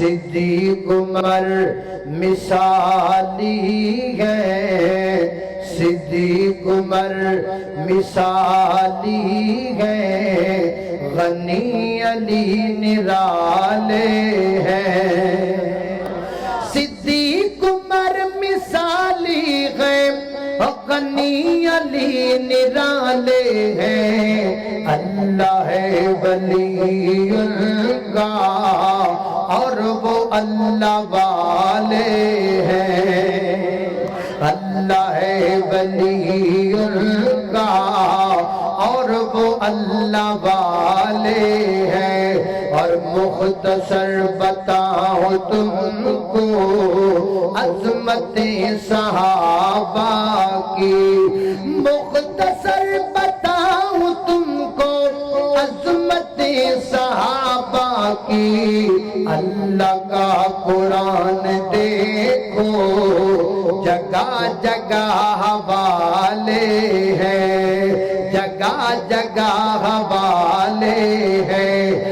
صدیق عمر مثالی ہے، صدیق عمر مثالی ہے، غنی علی نرالے ہیں۔ صدیق عمر مثالی ہے، غنی علی نرالے ہیں، اللہ ہے ولی کا اور وہ اللہ والے ہیں، اللہ ہے ولی کا اور وہ اللہ والے ہیں۔ اور مختصر بتاؤں تم کو عظمت صحابہ کی، مختصر بتاؤں تم کو عظمت صحابہ کی، اللہ کا قرآن دیکھو جگہ جگہ حوالے ہیں، جگہ جگہ حوالے ہیں۔